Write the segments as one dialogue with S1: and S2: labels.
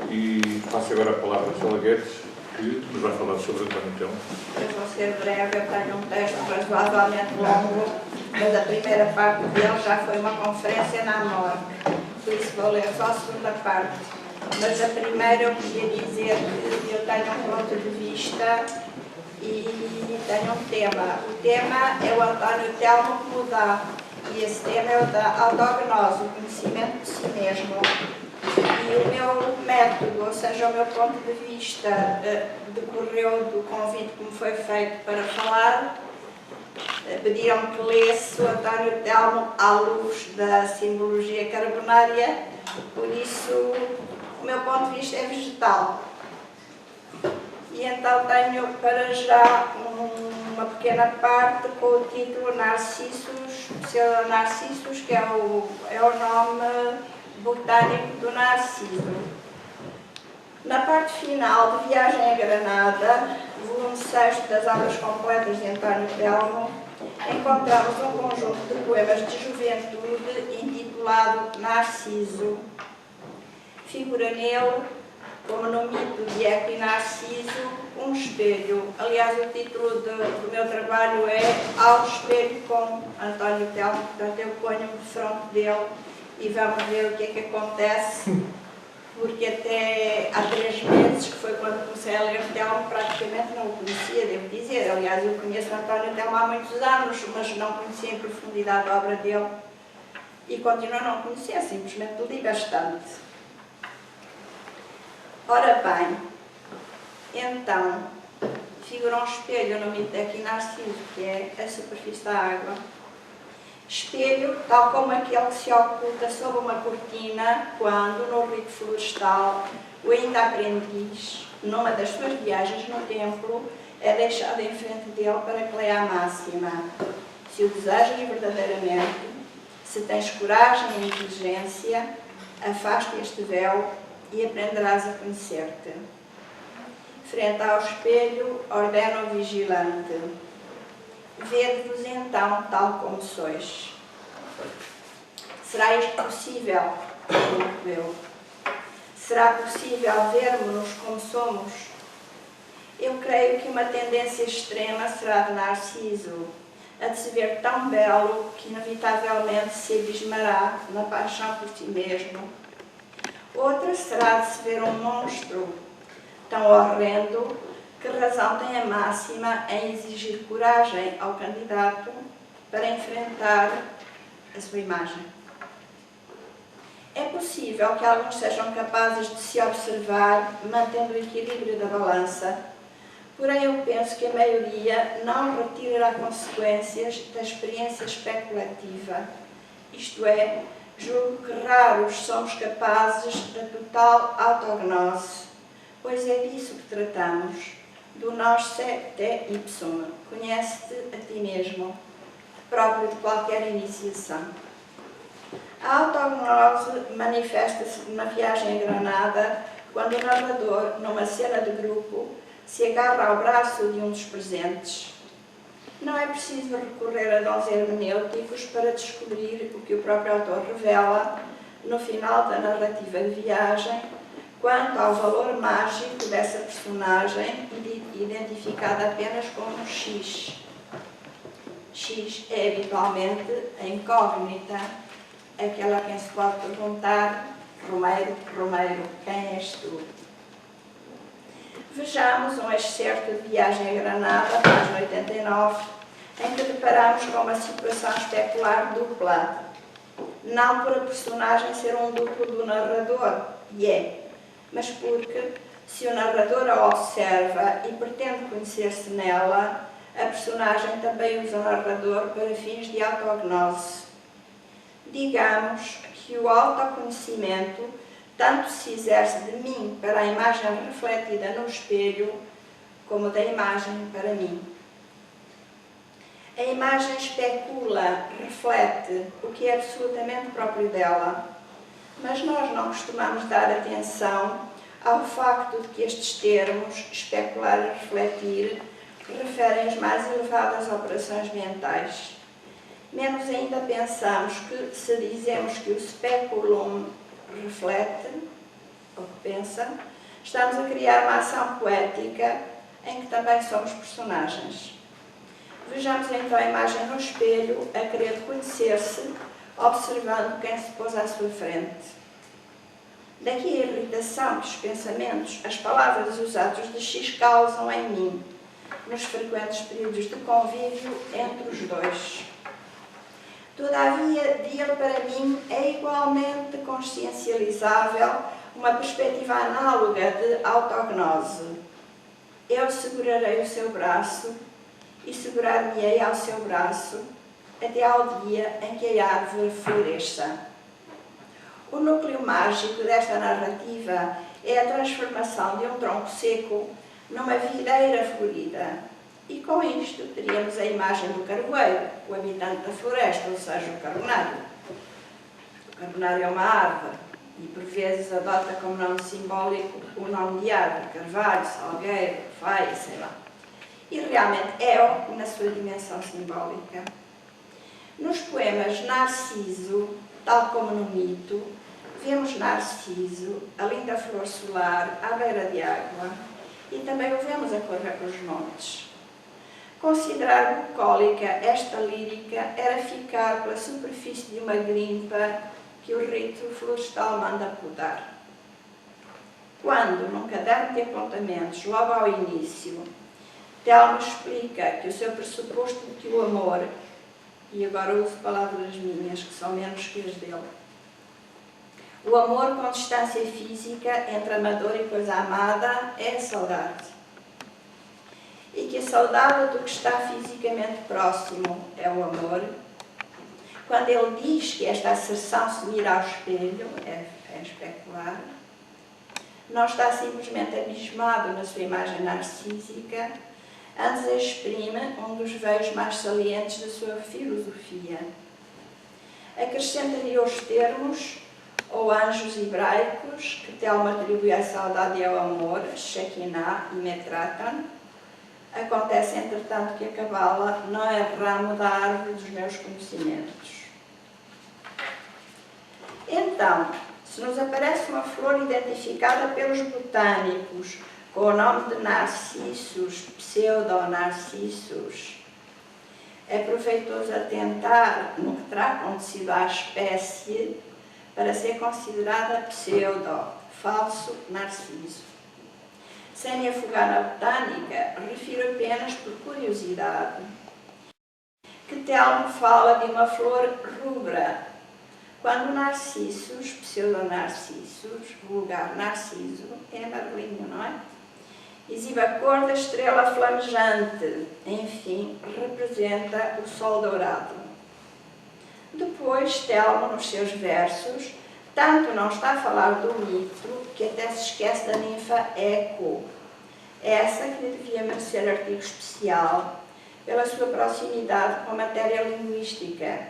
S1: E passo agora a palavra a Sala Guedes, que nos vai falar sobre António Telmo.
S2: Eu vou ser breve, eu tenho um texto razoavelmente longo, mas a primeira parte dele já foi uma conferência na AMOR, por isso vou ler só a segunda parte. Mas a primeira eu queria dizer que eu tenho um ponto de vista e tenho um tema. O tema é o António Telmo que muda, e esse tema é o da autognose, o conhecimento de si mesmo. E o meu método, ou seja, o meu ponto de vista, decorreu do convite que me foi feito para falar. Pediram-me que lesse o António Telmo à luz da simbologia carbonária, por isso o meu ponto de vista é vegetal. E então tenho para já uma pequena parte com o título Narcissos, Pseudonarcissos, que é o nome botânico do Narciso. Na parte final de Viagem a Granada, volume 6 das obras completas de António Telmo, encontramos um conjunto de poemas de juventude intitulado Narciso. Figura nele, como no mito de Eco e Narciso, um espelho. Aliás, o título do meu trabalho é Ao Espelho com António Telmo, portanto eu ponho-me de fronte dele e vamos ver o que é que acontece, porque até há 3 meses, que foi quando comecei a ler Telmo, praticamente não o conhecia, devo dizer. Aliás, eu conheço António Telmo há muitos anos, mas não conhecia em profundidade a obra dele e continuo a não conhecer, simplesmente li bastante. Ora bem, então, figura um espelho no mito de Eco e Narciso, que é a superfície da água. Espelho, tal como aquele que se oculta sob uma cortina quando, no rito florestal, o ainda aprendiz, numa das suas viagens no templo, é deixado em frente dele para que leia a máxima. Se o desejas verdadeiramente, se tens coragem e inteligência, afasta este véu e aprenderás a conhecer-te. Frente ao espelho, ordena o vigilante: vede-vos então tal como sois. Será isto possível? Pergunto eu. Será possível vermos-nos como somos? Eu creio que uma tendência extrema será de Narciso, a de se ver tão belo que inevitavelmente se abismará na paixão por si mesmo. Outra será de se ver um monstro tão horrendo. Que razão tem a máxima em exigir coragem ao candidato para enfrentar a sua imagem? É possível que alguns sejam capazes de se observar mantendo o equilíbrio da balança, porém eu penso que a maioria não retirará consequências da experiência especulativa. Isto é, julgo que raros somos capazes da total autognose, pois é disso que tratamos. Do nós te ipsum, conhece-te a ti mesmo, próprio de qualquer iniciação. A autognose manifesta-se numa viagem a Granada, quando o narrador, numa cena de grupo, se agarra ao braço de um dos presentes. Não é preciso recorrer a dons hermenêuticos para descobrir o que o próprio autor revela no final da narrativa de viagem, quanto ao valor mágico dessa personagem, identificada apenas como X. X é habitualmente a incógnita, aquela a quem se pode perguntar: Romeiro, Romeiro, quem és tu? Vejamos um excerto de Viagem a Granada, página 89, em que deparamos com uma situação especular dupla. Não por a personagem ser um duplo do narrador, mas porque, se o narrador a observa e pretende conhecer-se nela, a personagem também usa o narrador para fins de autognose. Digamos que o autoconhecimento tanto se exerce de mim para a imagem refletida no espelho, como da imagem para mim. A imagem especula, reflete o que é absolutamente próprio dela. Mas nós não costumamos dar atenção ao facto de que estes termos, especular e refletir, referem as mais elevadas operações mentais. Menos ainda pensamos que, se dizemos que o speculum reflete, ou que pensa, estamos a criar uma ação poética em que também somos personagens. Vejamos então a imagem no espelho a querer conhecer-se, observando quem se pôs à sua frente. Daqui a irritação que os pensamentos, as palavras e os atos de X causam em mim, nos frequentes períodos de convívio entre os dois. Todavia, dele para mim é igualmente consciencializável uma perspectiva análoga de autognose. Eu segurarei o seu braço e segurar-me-ei ao seu braço até ao dia em que a árvore floresça. O núcleo mágico desta narrativa é a transformação de um tronco seco numa videira florida. E com isto teríamos a imagem do carvoeiro, o habitante da floresta, ou seja, o carbonário. O carbonário é uma árvore e por vezes adota como nome simbólico o nome de árvore, carvalho, salgueiro, faia, sei lá. E realmente é na sua dimensão simbólica. Nos poemas Narciso, tal como no mito, vemos Narciso, a linda flor solar, à beira de água, e também o vemos a correr pelos montes. Considerar bucólica esta lírica era ficar pela superfície de uma grimpa que o rito florestal manda podar. Quando, num caderno de apontamentos, logo ao início, Telmo explica que o seu pressuposto de que o amor, e agora uso palavras minhas que são menos que as dele, o amor com distância física entre amador e coisa amada é a saudade. E que a saudade do que está fisicamente próximo é o amor. Quando ele diz que esta asserção se mira ao espelho, é especular, não está simplesmente abismado na sua imagem narcísica, antes exprime um dos veios mais salientes da sua filosofia. Acrescentaria os termos ou anjos hebraicos, que Telmo atribui à saudade e ao amor, Shekinah e Metratan. Acontece, entretanto, que a cabala não é ramo da árvore dos meus conhecimentos. Então, se nos aparece uma flor identificada pelos botânicos com o nome de narcissus, pseudonarcissus, é proveitoso atentar no que terá acontecido à espécie para ser considerada pseudo, falso narciso. Sem me afogar na botânica, refiro apenas por curiosidade que Telmo fala de uma flor rubra, quando narcissus, pseudonarcissus, vulgar narciso, é amarelinho, não é? Exibe a cor da estrela flamejante, enfim, representa o sol dourado. Depois, Telmo, nos seus versos, tanto não está a falar do mito, que até se esquece da ninfa Eco, essa que lhe devia merecer artigo especial pela sua proximidade com a matéria linguística.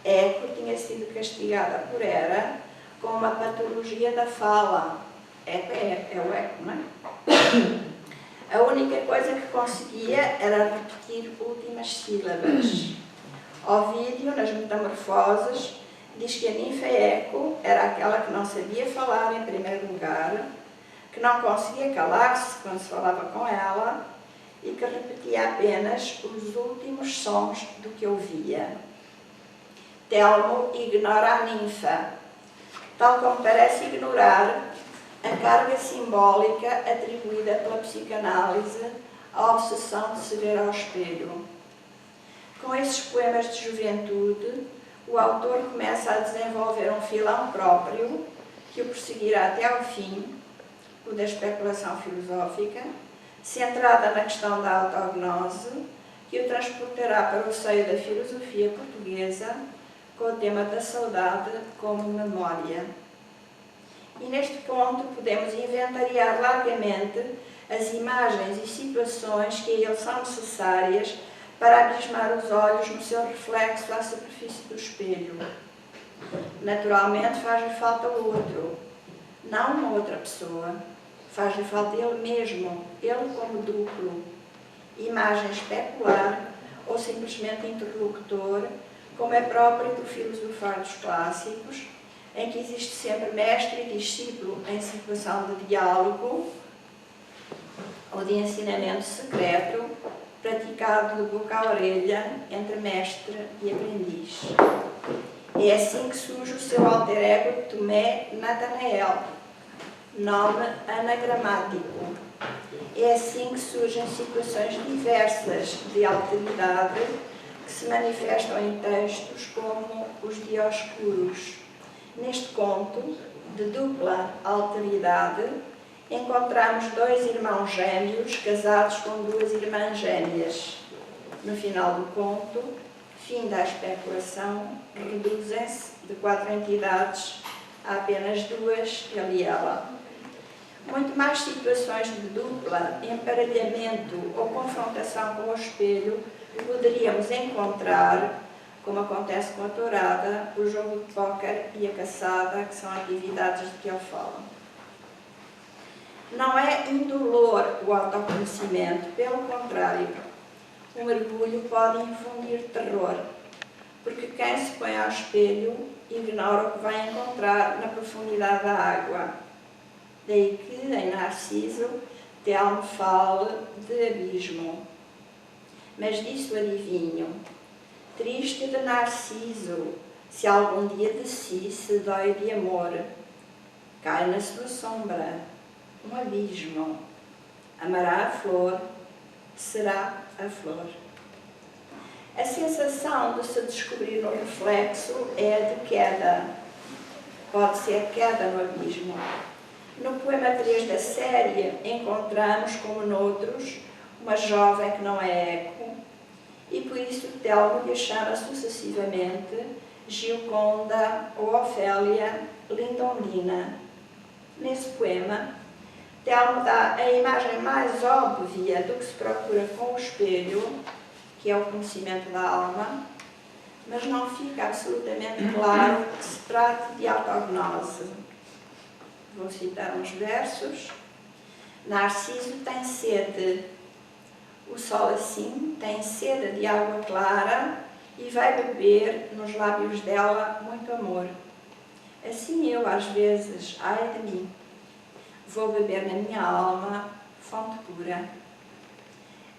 S2: Eco tinha sido castigada por Hera com uma patologia da fala. Eco é o eco, não é? A única coisa que conseguia era repetir últimas sílabas. Ovídio, nas Metamorfoses, diz que a ninfa Eco era aquela que não sabia falar em primeiro lugar, que não conseguia calar-se quando se falava com ela e que repetia apenas os últimos sons do que ouvia. Telmo ignora a ninfa, tal como parece ignorar a carga simbólica atribuída pela psicanálise à obsessão de se ver ao espelho. Com esses poemas de juventude, o autor começa a desenvolver um filão próprio que o perseguirá até ao fim, o da especulação filosófica, centrada na questão da autognose, que o transportará para o seio da filosofia portuguesa com o tema da saudade como memória. E neste ponto podemos inventariar largamente as imagens e situações que a ele são necessárias para abismar os olhos no seu reflexo à superfície do espelho. Naturalmente faz-lhe falta o outro, não uma outra pessoa. Faz-lhe falta ele mesmo, ele como duplo, imagem especular ou simplesmente interlocutor, como é próprio do filosofar dos clássicos, em que existe sempre mestre e discípulo em situação de diálogo ou de ensinamento secreto, praticado de boca a orelha entre mestre e aprendiz. É assim que surge o seu alter ego Tomé Natanael, nome anagramático. É assim que surgem situações diversas de alteridade que se manifestam em textos como os Dioscuros. Neste conto, de dupla alteridade, encontramos dois irmãos gêmeos casados com duas irmãs gêmeas. No final do conto, fim da especulação, reduzem-se de 4 entidades a apenas 2, ele e ela. Muito mais situações de dupla, emparelhamento ou confrontação com o espelho poderíamos encontrar, como acontece com a tourada, o jogo de póquer e a caçada, que são atividades de que eu falo. Não é indolor o autoconhecimento, pelo contrário, o mergulho pode infundir terror, porque quem se põe ao espelho ignora o que vai encontrar na profundidade da água. Daí que, em Narciso, Telmo fala de abismo. Mas disso adivinho, triste de Narciso, se algum dia de si se dói de amor, cai na sua sombra um abismo, amará a flor, será a flor. A sensação de se descobrir no reflexo é a de queda, pode ser queda no abismo. No poema 3 da série, encontramos, como noutros, uma jovem que não é eco, e por isso Telmo lhe chama sucessivamente Gilconda ou Ofélia Lindondina. Nesse poema, Telmo dá a imagem mais óbvia do que se procura com o espelho, que é o conhecimento da alma, mas não fica absolutamente claro que se trate de autognose. Vou citar uns versos. Narciso tem sede, o sol assim tem sede de água clara e vai beber nos lábios dela muito amor. Assim eu, às vezes, ai de mim, vou beber na minha alma fonte pura.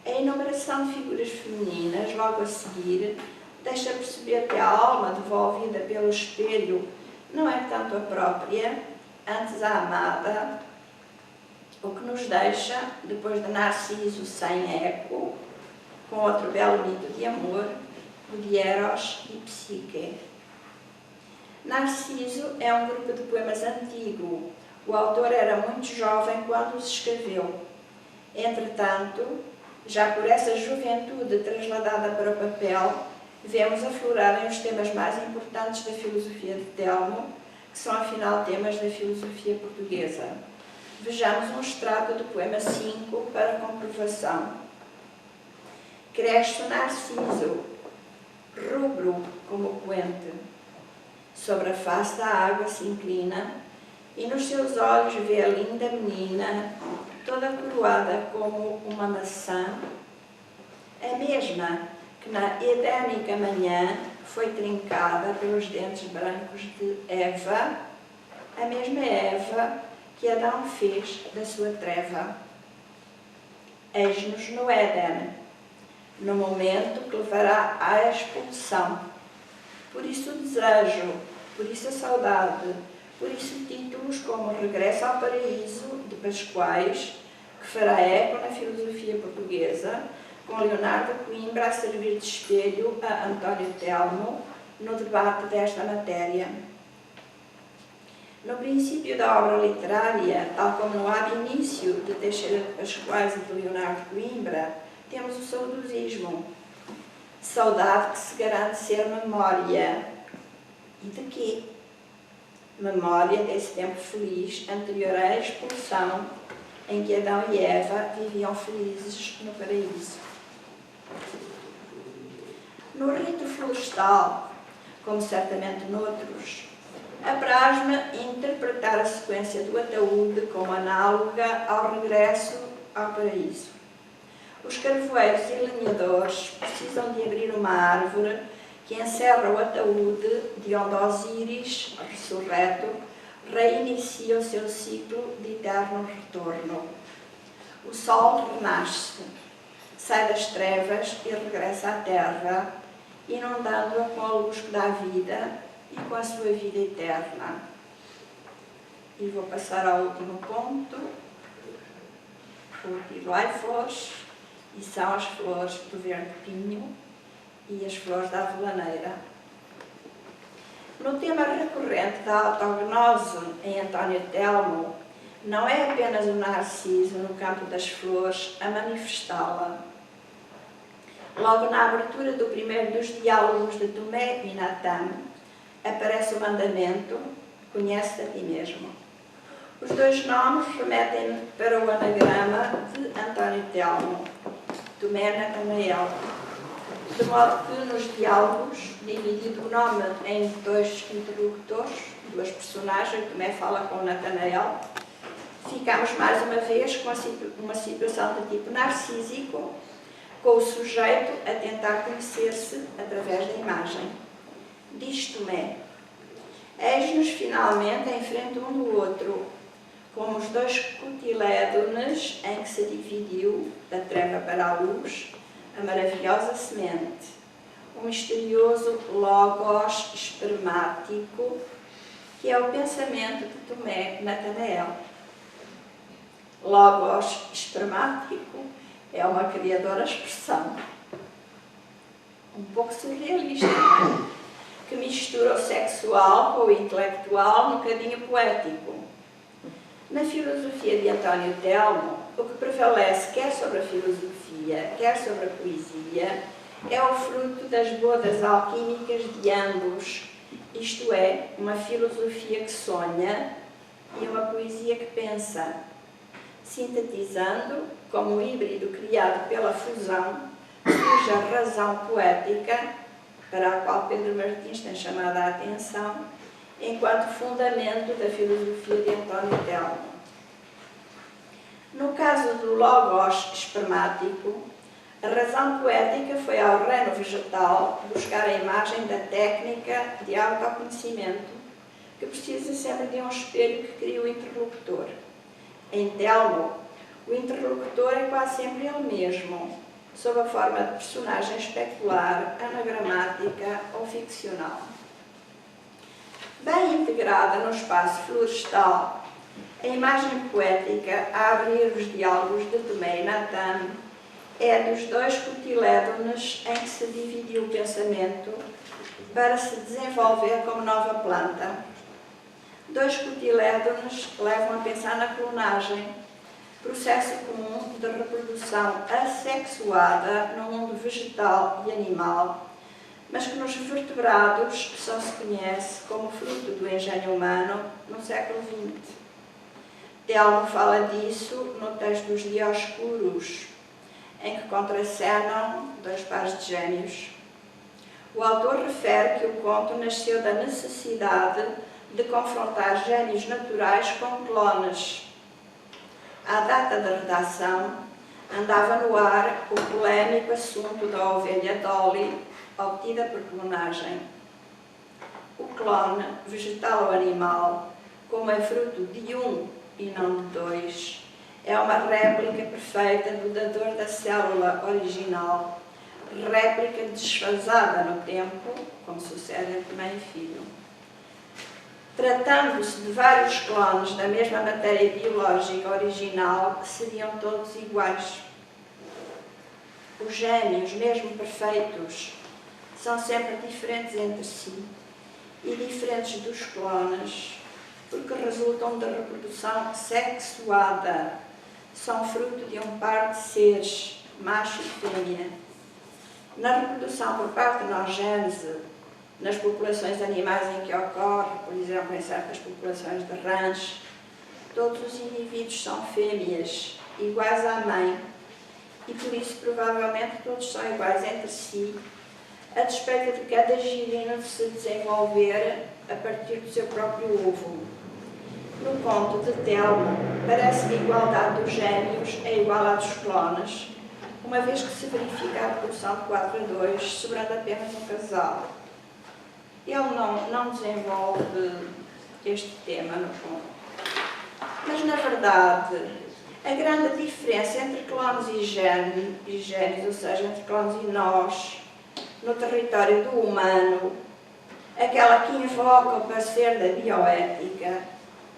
S2: A enumeração de figuras femininas, logo a seguir, deixa perceber que a alma devolvida pelo espelho não é tanto a própria, antes a amada, o que nos deixa, depois de Narciso sem eco, com outro belo mito de amor, o de Eros e Psique. Narciso é um grupo de poemas antigo. O autor era muito jovem quando os escreveu. Entretanto, já por essa juventude trasladada para o papel, vemos aflorarem os temas mais importantes da filosofia de Telmo, que são afinal temas da filosofia portuguesa. Vejamos um extrato do poema 5 para comprovação. Cresce Narciso, rubro como o poente, sobre a face da água se inclina, e nos seus olhos vê a linda menina, toda coroada como uma maçã, a mesma que na edénica manhã foi trincada pelos dentes brancos de Eva, a mesma Eva que Adão fez da sua treva. Eis-nos no Éden, no momento que levará à expulsão. Por isso o desejo, por isso a saudade, por isso títulos como Regresso ao Paraíso, de Pascoais, que fará eco na filosofia portuguesa, com Leonardo Coimbra a servir de espelho a António Telmo no debate desta matéria. No princípio da obra literária, tal como no ab início de Teixeira de Pascoais e de Leonardo Coimbra, temos o saudosismo. Saudade que se garante ser memória. E de quê? Memória desse tempo feliz anterior à expulsão, em que Adão e Eva viviam felizes no paraíso. No rito florestal, como certamente noutros, apraz-me interpretar a sequência do ataúde como análoga ao regresso ao paraíso. Os carvoeiros e lenhadores precisam de abrir uma árvore que que encerra o ataúde de onde Osíris, ressurreto, reinicia o seu ciclo de eterno retorno. O sol renasce, sai das trevas e regressa à terra, inundando-a com a luz que dá vida e com a sua vida eterna. E vou passar ao último ponto. O Pilar Flores, e são as flores do verde pinho e as flores da avelaneira. No tema recorrente da autognose em António Telmo, não é apenas o narciso no campo das flores a manifestá-la. Logo na abertura do primeiro dos diálogos de Tomé e Natan, aparece o mandamento: conhece a ti mesmo. Os dois nomes remetem para o anagrama de António Telmo, Tomé Natanael, de modo que nos diálogos, dividido o nome em dois interlocutores, duas personagens, Tomé fala com Natanael, ficamos mais uma vez com uma situação de tipo narcísico, com o sujeito a tentar conhecer-se através da imagem. Diz Tomé: eis-nos finalmente em frente um do outro, como os dois cotilédones em que se dividiu, da treva para a luz, a maravilhosa semente, o misterioso logos espermático, que é o pensamento de Tomé Natanael. Logos espermático é uma criadora expressão, um pouco surrealista, não é? Que mistura o sexual com o intelectual num bocadinho poético. Na filosofia de António Telmo, o que prevalece quer sobre a filosofia, quer sobre a poesia, é o fruto das bodas alquímicas de ambos, isto é, uma filosofia que sonha e uma poesia que pensa, sintetizando, como híbrido criado pela fusão, surge a razão poética, para a qual Pedro Martins tem chamado a atenção, enquanto fundamento da filosofia de António Telmo. No caso do logos espermático, a razão poética foi ao reino vegetal buscar a imagem da técnica de autoconhecimento, que precisa sempre de um espelho que cria o interlocutor. Em Telmo, o interlocutor é quase sempre ele mesmo, sob a forma de personagem especular, anagramática ou ficcional. Bem integrada no espaço florestal, a imagem poética a abrir os diálogos de Tomé e Natan é dos dois cotilédones em que se dividiu o pensamento para se desenvolver como nova planta. Dois cotilédones levam a pensar na clonagem, processo comum de reprodução assexuada no mundo vegetal e animal, mas que nos vertebrados só se conhece como fruto do engenho humano no século XX. Telmo fala disso no texto dos Dioscuros, em que contracenam dois pares de gêmeos. O autor refere que o conto nasceu da necessidade de confrontar gênios naturais com clones. À data da redação, andava no ar o polémico assunto da ovelha Dolly, obtida por clonagem. O clone, vegetal ou animal, como é fruto de um e não de dois, é uma réplica perfeita do dador da célula original, réplica desfasada no tempo, como sucede entre mãe e filho. Tratando-se de vários clones da mesma matéria biológica original, seriam todos iguais. Os gêmeos, mesmo perfeitos, são sempre diferentes entre si e diferentes dos clones, porque resultam da reprodução sexuada, são fruto de um par de seres, macho e fêmea. Na reprodução por partenogênese, nas populações animais em que ocorre, por exemplo, em certas populações de rãs, todos os indivíduos são fêmeas, iguais à mãe, e por isso provavelmente todos são iguais entre si, a despeito de cada girino se desenvolver a partir do seu próprio ovo. No conto de Telmo, parece que a igualdade dos gêmeos é igual à dos clones, uma vez que se verifica a reprodução de 4 a 2, sobrando apenas um casal. ele não desenvolve este tema no fundo. Mas, na verdade, a grande diferença entre clones e gênios, ou seja, entre clones e nós, no território do humano, aquela que invoca o parecer da bioética,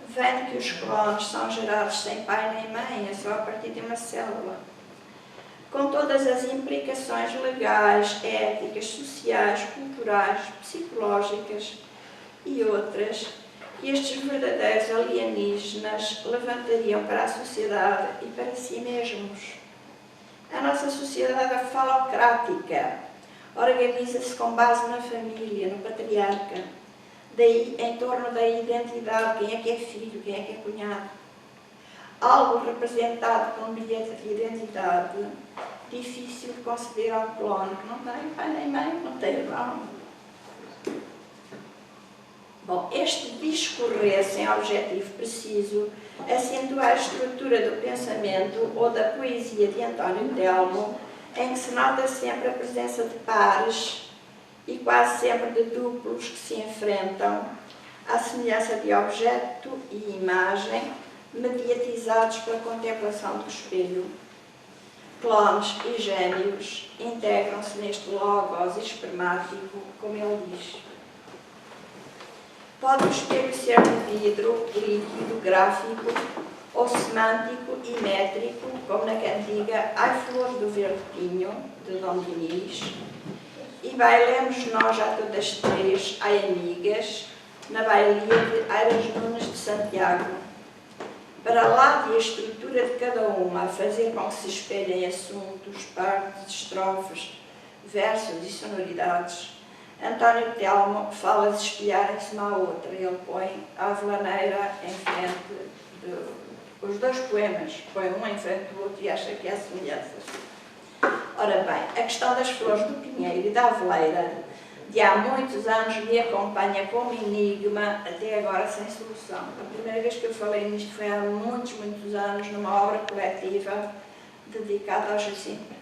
S2: vem de que os clones são gerados sem pai nem mãe, é só a partir de uma célula. Com todas as implicações legais, éticas, sociais, culturais, psicológicas e outras que estes verdadeiros alienígenas levantariam para a sociedade e para si mesmos. A nossa sociedade é falocrática, organiza-se com base na família, no patriarca, daí em torno da identidade, quem é filho, quem é cunhado. Algo representado por um bilhete de identidade, difícil de conceber ao clone, que não tem pai nem mãe, não tem irmão. Bom, este discorrer sem objetivo preciso acentua a estrutura do pensamento ou da poesia de António Telmo, em que se nota sempre a presença de pares e quase sempre de duplos que se enfrentam, à semelhança de objeto e imagem, mediatizados pela contemplação do espelho. Clones e gênios integram-se neste logos espermático, como ele diz. Pode o espelho ser de vidro, líquido, gráfico, ou semântico e métrico, como na cantiga Ai Flores do Verde Pinho, de Dom Dinis, e bailemos nós já todas três, ai amigas, na bailia de Airas Nunes de Santiago. Para lá de a estrutura de cada uma fazer com que se espelhem assuntos, partes, estrofes, versos e sonoridades, António Telmo fala de espelharem-se uma à outra. Ele põe a Avelaneira em frente os dois poemas, põe um em frente do outro e acha que há semelhanças. Ora bem, a questão das flores do pinheiro e da aveleira, de há muitos anos, me acompanha como enigma, até agora sem solução. A primeira vez que eu falei nisto foi há muitos anos, numa obra coletiva dedicada ao Jacinto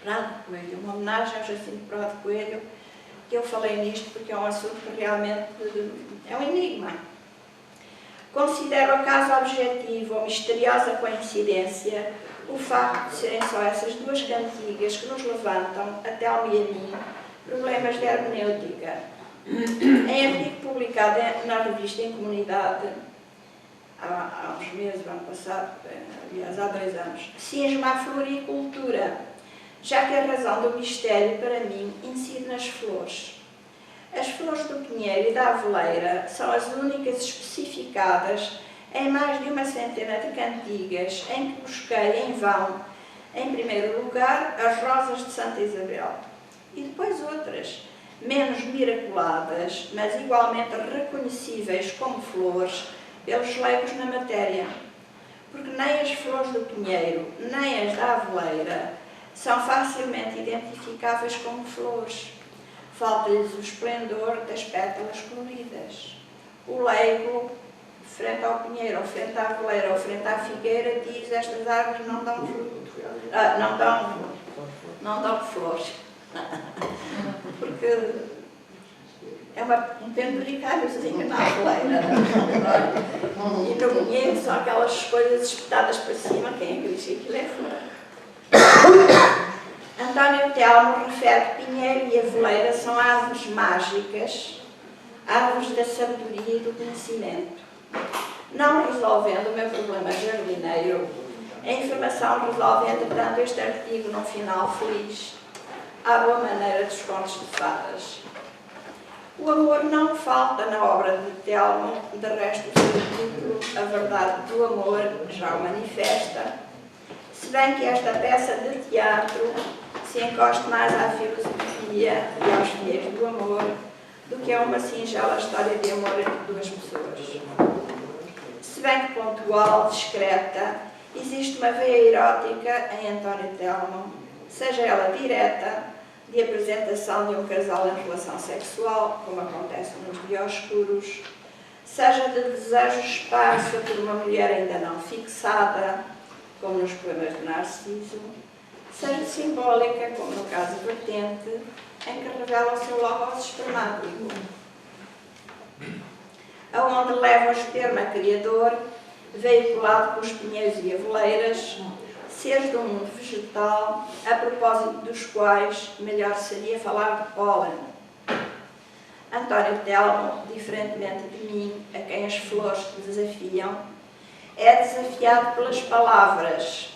S2: Prado Coelho, uma homenagem ao Jacinto Prado Coelho, que eu falei nisto porque é um assunto que realmente é um enigma. Considero acaso objetivo ou misteriosa coincidência o facto de serem só essas duas cantigas que nos levantam, até ao mim e a mim, problemas de hermenêutica. Em artigo publicado na revista Em Comunidade, há uns meses, ano passado, aliás, há 2 anos, cisma a floricultura, já que a razão do mistério, para mim, incide nas flores. As flores do pinheiro e da aveleira são as únicas especificadas em mais de uma centena de cantigas em que busquei em vão, em primeiro lugar, as rosas de Santa Isabel, e depois outras, menos miraculadas, mas igualmente reconhecíveis como flores pelos leigos na matéria, porque nem as flores do pinheiro, nem as da aveleira são facilmente identificáveis como flores. Falta-lhes o esplendor das pétalas coloridas. O leigo, frente ao pinheiro, ou frente à aveleira, ou frente à figueira, diz: estas árvores não dão fruto, não dão flores. Porque é um penduricáriozinho na aveleira. E no pinheiro são aquelas coisas espetadas para cima. Quem é que diz que aquilo é flor? António Telmo refere que pinheiro e aveleira são árvores mágicas, árvores da sabedoria e do conhecimento. Não resolvendo o meu problema jardineiro, a informação resolve, entretanto, este artigo num final feliz, à boa maneira dos contos de fadas. O amor não falta na obra de Telmo, de resto o seu título, A Verdade do Amor, já o manifesta, se bem que esta peça de teatro se encosta mais à filosofia e aos fiéis do amor do que a uma singela história de amor entre duas pessoas. Se bem que pontual, discreta, existe uma veia erótica em António Telmo, seja ela direta, de apresentação de um casal em relação sexual, como acontece nos Dioscuros, seja de desejo esparso por uma mulher ainda não fixada, como nos poemas de Narciso, seja simbólica, como no caso Vertente, em que revela o seu logos espermático. aonde leva o esperma criador, veiculado pelos pinheiros e avoleiras, seres do mundo vegetal, a propósito dos quais melhor seria falar de pólen. António Telmo, diferentemente de mim, a quem as flores desafiam, é desafiado pelas palavras,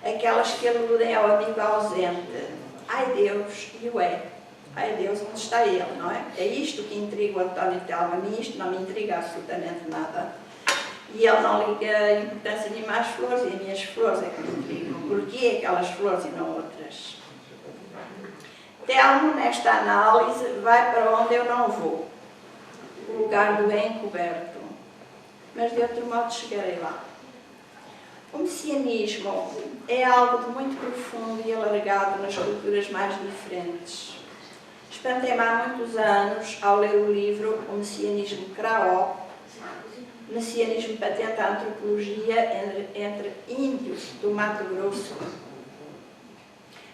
S2: aquelas que aludem ao amigo ausente. Ai Deus, e o é. Ai Deus, onde está ele, não é? É isto que intriga o António Telmo. A mim isto não me intriga absolutamente nada. E ele não liga importância nenhuma às flores, e as minhas flores é que me intrigam. Porquê aquelas flores e não outras? Telmo, nesta análise, vai para onde eu não vou. O lugar do encoberto. Mas de outro modo chegarei lá. O messianismo é algo de muito profundo e alargado nas culturas mais diferentes. Espantei-me há muitos anos ao ler o livro O Messianismo Craó, Messianismo patente à antropologia entre índios do Mato Grosso.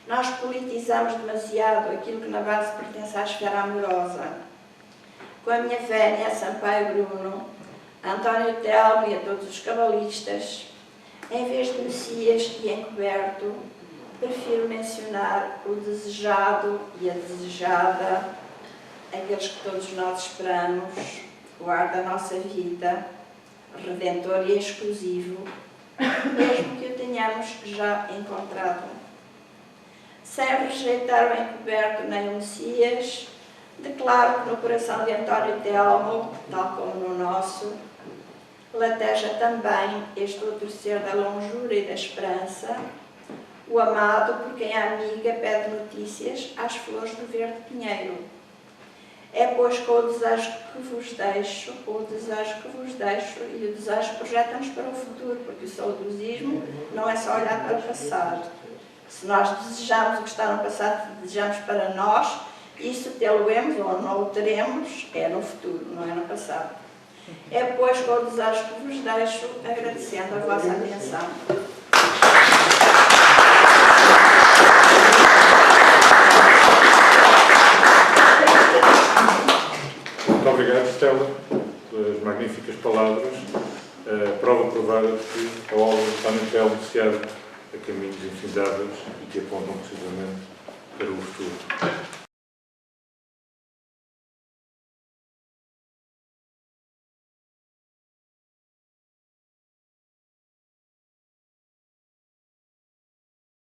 S2: Nós politizamos demasiado aquilo que na base pertence à esfera amorosa. Com a minha vénia, Sampaio Bruno, António Telmo e a todos os cabalistas, em vez de Messias e encoberto, prefiro mencionar o desejado e a desejada, aqueles que todos nós esperamos, o ar da nossa vida, redentor e exclusivo, mesmo que o tenhamos já encontrado. Sem rejeitar o encoberto nem o Messias, declaro que no coração de António Telmo, tal como no nosso, lateja também este outro ser da longura e da esperança, o amado por quem a amiga pede notícias às flores do verde pinheiro. É, pois, com o desejo que vos deixo, e o desejo projeta-nos para o futuro, porque o saudosismo não é só olhar para o passado. Se nós desejamos o que está no passado, desejamos para nós, isso tê-lo-emos ou não o teremos, é no futuro, não é no passado. É, pois, com o desejo que vos deixo, agradecendo a vossa atenção.
S1: Muito obrigado, Estela, pelas magníficas palavras. Prova provada de que a obra está no Telmo Seara a caminhos infindáveis e que apontam precisamente para o futuro.